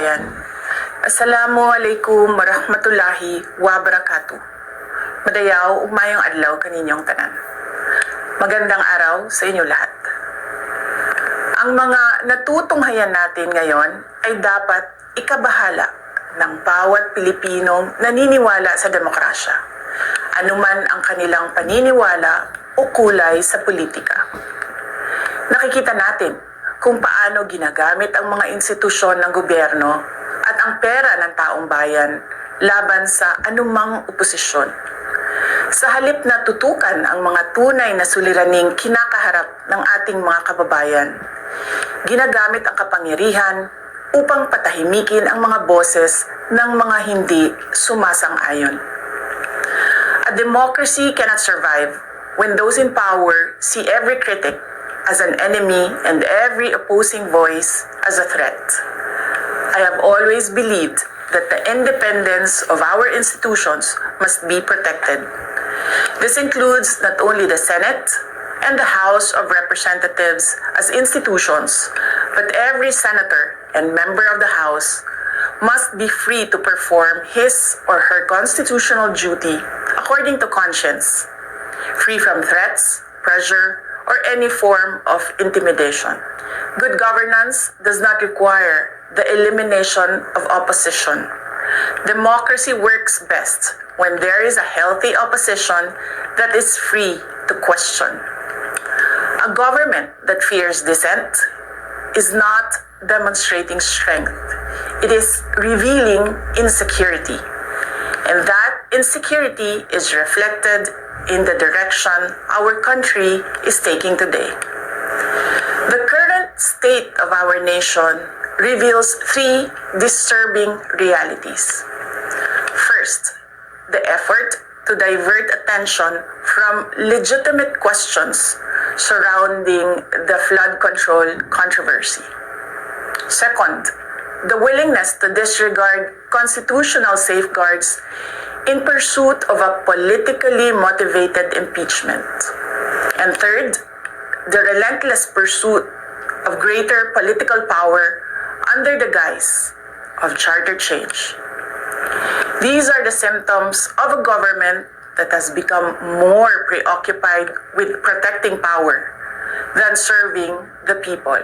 kababayan, Assalamualaikum warahmatullahi wabarakatuh. Madayaw, ugmayong adlaw kaninyong tanan. Magandang araw sa inyo lahat. Ang mga natutunghayan natin ngayon ay dapat ikabahala ng bawat Pilipinong naniniwala sa demokrasya, anuman ang kanilang paniniwala o kulay sa politika. Nakikita natin kung paano ginagamit ang mga institusyon ng gobyerno at ang pera ng taong bayan laban sa anumang oposisyon. Sa halip na tutukan ang mga tunay na suliraning kinakaharap ng ating mga kababayan, ginagamit ang kapangyarihan upang patahimikin ang mga boses ng mga hindi sumasang-ayon. A democracy cannot survive when those in power see every critic as an enemy and every opposing voice as a threat. I have always believed that the independence of our institutions must be protected. This includes not only the Senate and the House of Representatives as institutions, but every senator and member of the House must be free to perform his or her constitutional duty according to conscience, free from threats, pressure, or any form of intimidation. Good governance does not require the elimination of opposition. Democracy works best when there is a healthy opposition that is free to question. A government that fears dissent is not demonstrating strength. It is revealing insecurity. And that insecurity is reflected in the direction our country is taking today. The current state of our nation reveals three disturbing realities. First, the effort to divert attention from legitimate questions surrounding the flood control controversy. Second, the willingness to disregard constitutional safeguards in pursuit of a politically motivated impeachment. And third, the relentless pursuit of greater political power under the guise of charter change. These are the symptoms of a government that has become more preoccupied with protecting power than serving the people.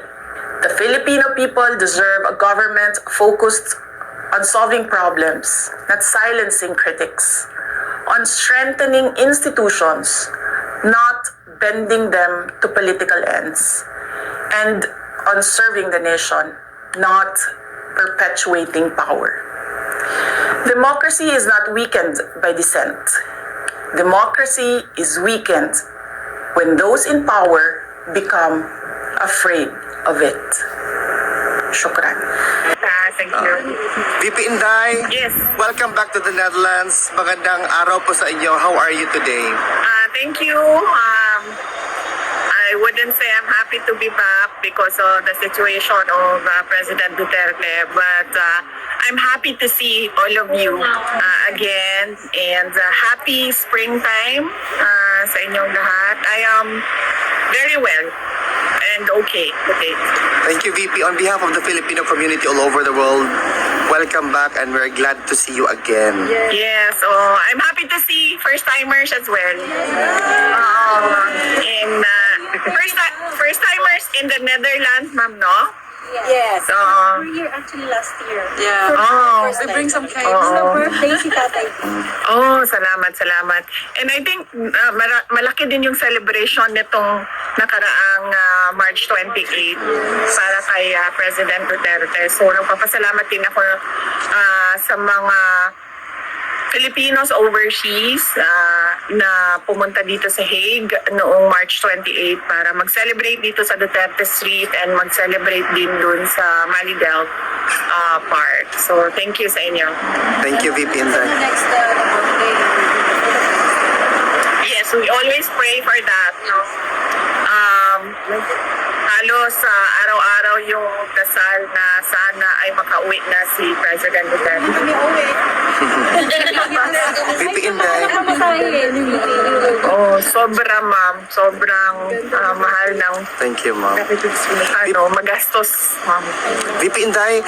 The Filipino people deserve a government focused on solving problems, not silencing critics, on strengthening institutions, not bending them to political ends, and on serving the nation, not perpetuating power. Democracy is not weakened by dissent. Democracy is weakened when those in power become afraid of it. Shukran. Thank you. VP Inday, Yes. welcome back to the Netherlands. Magandang araw po sa inyo. How are you today? Thank you. I wouldn't say I'm happy to be back because of the situation of President Duterte, but I'm happy to see all of you again, and happy springtime sa inyong lahat. I am very well and okay. Thank you, VP. On behalf of the Filipino community all over the world, welcome back and we're glad to see you again. Yes, I'm happy to see first-timers as well. In first-timers in the Netherlands, ma'am, no? Yes. So, We were here actually last year. Yeah. First We bring some time. cakes. So, birthday si Tatay. salamat. And I think malaki din yung celebration nitong nakaraang March 28 para kay President Duterte. So, nagpapasalamat din ako sa mga Filipinos overseas na pumunta dito sa Hague noong March 28 para mag-celebrate dito sa Duterte Street and mag-celebrate din dun sa Malidel Park. So, thank you sa inyo. Thank you, VP Inday. Next birthday. Yes, we always pray for that. No? Halos araw-araw yung dasal na sana ay makauwi na si President Duterte. Kami uwi. VP Inday. Sobra ma'am. Sobrang mahal ng Thank you, ma'am. magastos ma'am. VP Inday,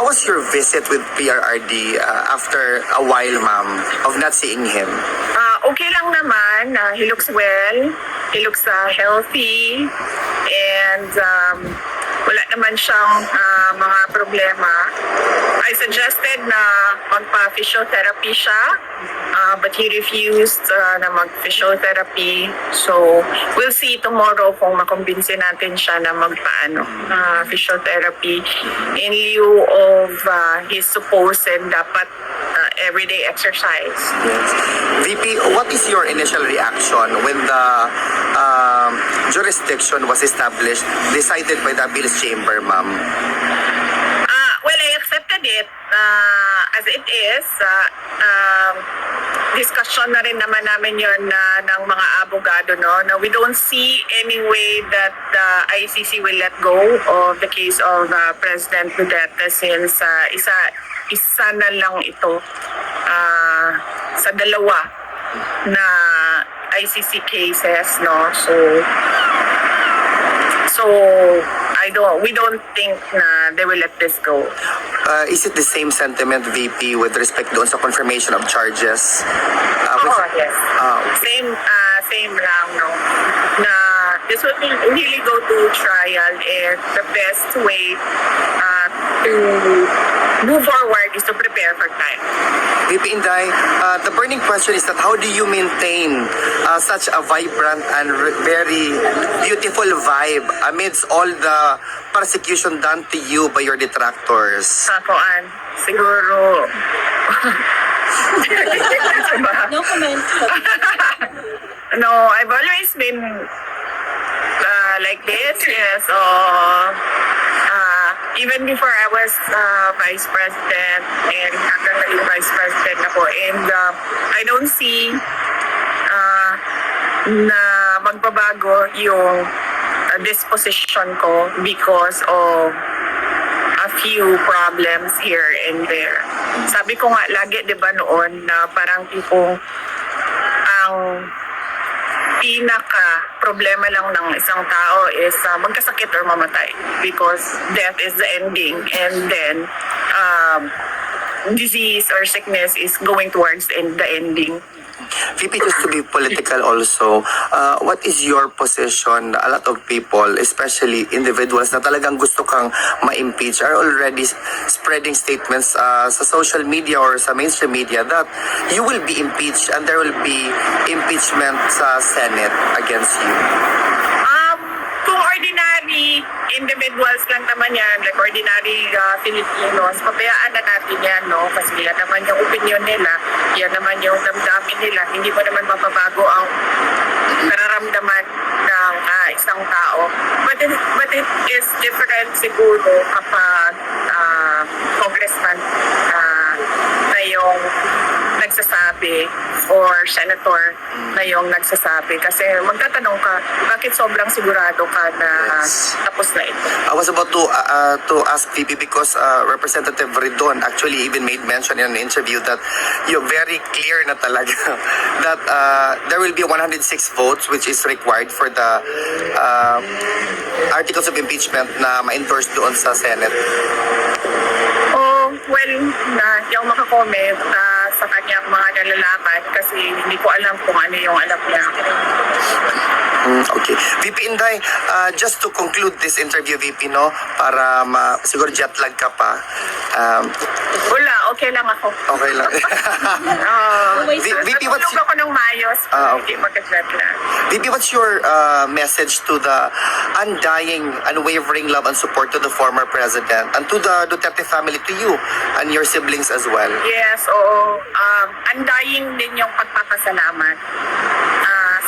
was your visit with PRRD after a while, ma'am, of not seeing him? Okay lang naman. He looks well. He looks healthy. And wala naman siyang mga problema. I suggested na magpa-physiotherapy siya, but he refused na mag-physiotherapy. So, we'll see tomorrow kung makumbinsi natin siya na physiotherapy in lieu of his supposed dapat everyday exercise. Yes. VP, what is your initial reaction when the jurisdiction was established, decided by the Appeals Chamber, ma'am? Well, I accepted it as it is. Discussion na rin naman namin yun ng mga abogado, no? Now, we don't see any way that the ICC will let go of the case of President Duterte since isa na lang ito sa dalawa na ICC cases, no? So we don't think na they will let this go. Is it the same sentiment, VP, with respect doon sa confirmation of charges? Yes. Same lang, no? Na this will really go to trial, and the best way to move forward is to prepare for time. VP Inday, the burning question is that how do you maintain such a vibrant and very beautiful vibe amidst all the persecution done to you by your detractors? Siguro... No comment. No, I've always been like this, yes. So, even before I was vice president and after naging vice president ako, and I don't see na magbabago yung disposition ko because of a few problems here and there. Sabi ko nga lagi, di ba noon, na parang tipong ang pinaka problema lang ng isang tao is magkasakit or mamatay, because death is the ending, and then disease or sickness is going towards the ending. VP, just to be political also, what is your position? A lot of people, especially individuals na talagang gusto kang ma-impeach, are already spreading statements sa social media or sa mainstream media that you will be impeached and there will be impeachment sa Senate against you. Kung ordinary individuals lang naman yan, like ordinary Filipinos, pabayaan na natin yan, no? Kasi yan naman yung opinion nila, yan naman yung damdamin nila. Hindi mo naman mapabago ang nararamdaman ng isang tao. But it is different siguro kapag congressman na yung nagsasabi or senator na yung nagsasabi. Kasi magtatanong ka, bakit sobrang sigurado ka na tapos na ito? I was about to ask VP because Representative Ridon actually even made mention in an interview that you're very clear na talaga that there will be 106 votes which is required for the articles of impeachment na ma-endorse doon sa Senate. Well, hindi ako makakomment sa kanyang mga nalalaman kasi hindi ko alam kung ano yung alam niya. Okay. VP Inday, just to conclude this interview, VP, no, para siguro jet lag ka pa. Wala, okay lang ako. Okay lang. VP, what's natulog ako ng mayos para hindi magka-jet lang. VP, what's your message to the undying, unwavering love and support to the former president and to the Duterte family, to you and your siblings as well? Yes, oo. Undying din yung pagpapasalamat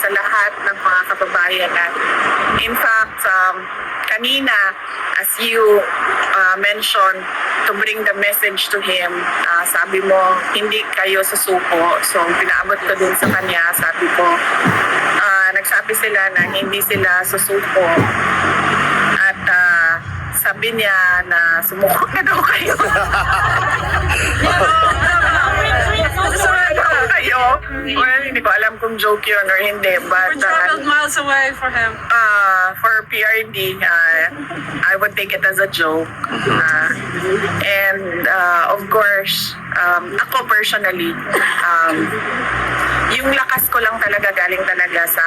sa lahat ng mga kababayan natin. In fact, kanina, as you mentioned, to bring the message to him, sabi mo, hindi kayo susuko. So, pinaabot ko din sa kanya, sabi ko, nagsabi sila na hindi sila susuko. At sabi niya na sumuko na daw kayo. Well, hindi ko alam kung joke yun or hindi, but We traveled miles away for him. for PRD, I would take it as a joke. And of course, ako personally, yung lakas ko lang talaga galing talaga sa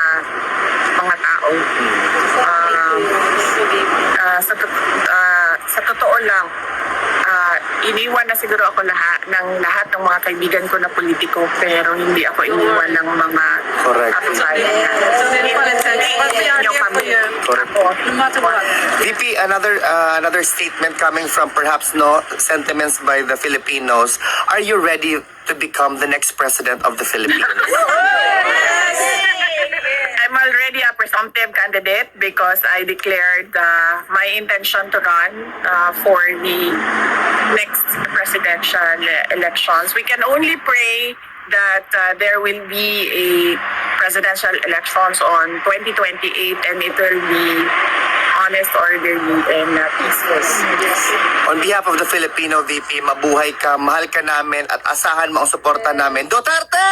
mga tao. Sa totoo lang, iniwan na siguro ako lahat ng mga kaibigan ko na politiko, pero hindi ako iniwan ng mga Correct. kababayan. VP, another statement coming from perhaps sentiments by the Filipinos. Are you ready to become the next president of the Philippines? I'm already a presumptive candidate because I declared my intention to run for the next presidential elections. We can only pray that there will be a presidential elections on 2028 and it will be honest, orderly, and peaceful. On behalf of the Filipino VP, mabuhay ka, mahal ka namin at asahan mo ang suporta namin. Duterte!